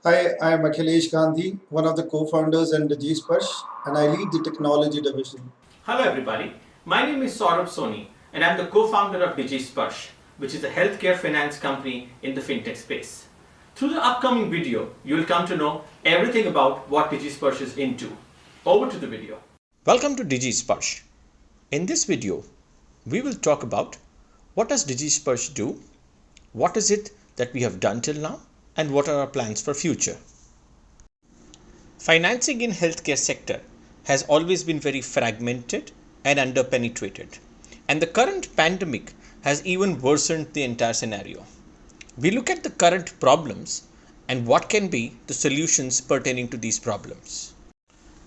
Hi, I am Akhilesh Gandhi, one of the co-founders and the G-Sparsh, and I lead the technology division. Hello everybody, my name is Saurabh Soni and I'm the co-founder of DigiSparsh, which is a healthcare finance company in the fintech space. Through the upcoming video, you will come to know everything about what DigiSparsh is into. Over to the video. Welcome to DigiSparsh. In this video, we will talk about what does DigiSparsh do, what is it that we have done till now, and what are our plans for future. Financing in healthcare sector has always been very fragmented and underpenetrated, and the current pandemic has even worsened the entire scenario. We look at the current problems and what can be the solutions pertaining to these problems.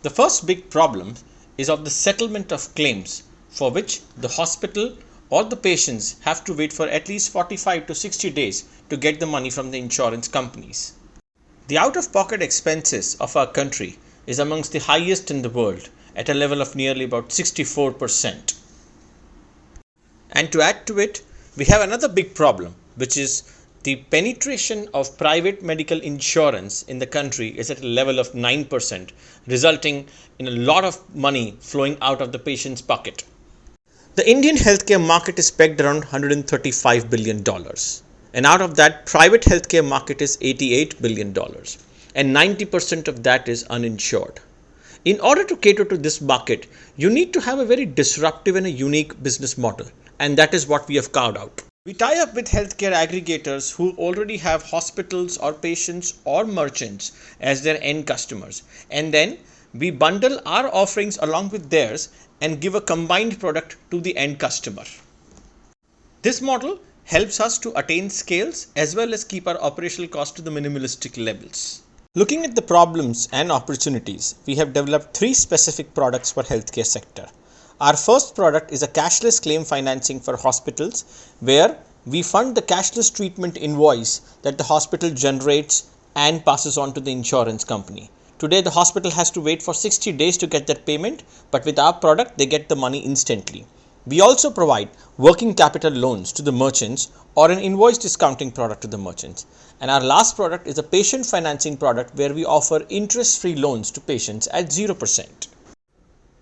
The first big problem is of the settlement of claims for which the hospital or the patients have to wait for at least 45 to 60 days to get the money from the insurance companies. The out-of-pocket expenses of our country is amongst the highest in the world at a level of nearly about 64%. And to add to it, we have another big problem, which is the penetration of private medical insurance in the country is at a level of 9%, resulting in a lot of money flowing out of the patient's pocket. The Indian healthcare market is pegged around $135 billion. And out of that, private healthcare market is $88 billion. And 90% of that is uninsured. In order to cater to this market, you need to have a very disruptive and a unique business model. And that is what we have carved out. We tie up with healthcare aggregators who already have hospitals or patients or merchants as their end customers. And then we bundle our offerings along with theirs and give a combined product to the end customer. This model helps us to attain scales as well as keep our operational costs to the minimalistic levels. Looking at the problems and opportunities, we have developed 3 specific products for healthcare sector. Our first product is a cashless claim financing for hospitals, where we fund the cashless treatment invoice that the hospital generates and passes on to the insurance company. Today, the hospital has to wait for 60 days to get that payment, but with our product, they get the money instantly. We also provide working capital loans to the merchants or an invoice discounting product to the merchants. And our last product is a patient financing product where we offer interest-free loans to patients at 0%.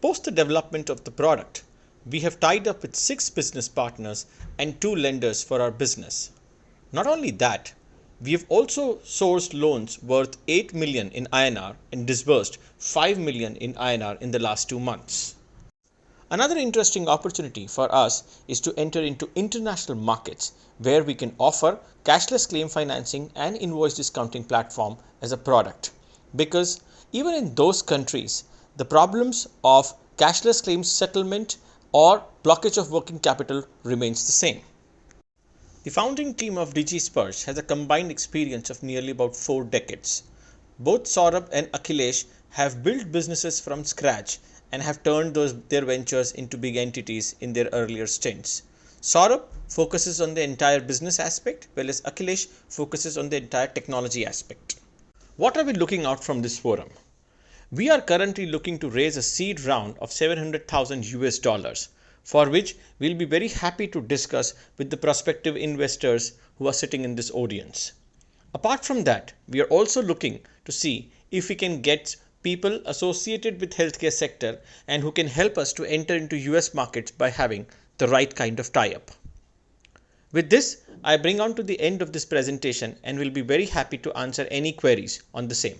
Post the development of the product, we have tied up with 6 business partners and 2 lenders for our business. Not only that, we have also sourced loans worth 8 million in INR and disbursed 5 million in INR in the last 2 months. Another interesting opportunity for us is to enter into international markets where we can offer cashless claim financing and invoice discounting platform as a product. Because even in those countries, the problems of cashless claims settlement or blockage of working capital remains the same. The founding team of DigiSparsh has a combined experience of nearly about 4 decades. Both Saurabh and Akhilesh have built businesses from scratch and have turned their ventures into big entities in their earlier stints. Saurabh focuses on the entire business aspect, whereas Akhilesh focuses on the entire technology aspect. What are we looking out from this forum? We are currently looking to raise a seed round of 700,000 US dollars, for which we'll be very happy to discuss with the prospective investors who are sitting in this audience. Apart from that, we are also looking to see if we can get people associated with healthcare sector and who can help us to enter into US markets by having the right kind of tie-up. With this, I bring on to the end of this presentation and will be very happy to answer any queries on the same.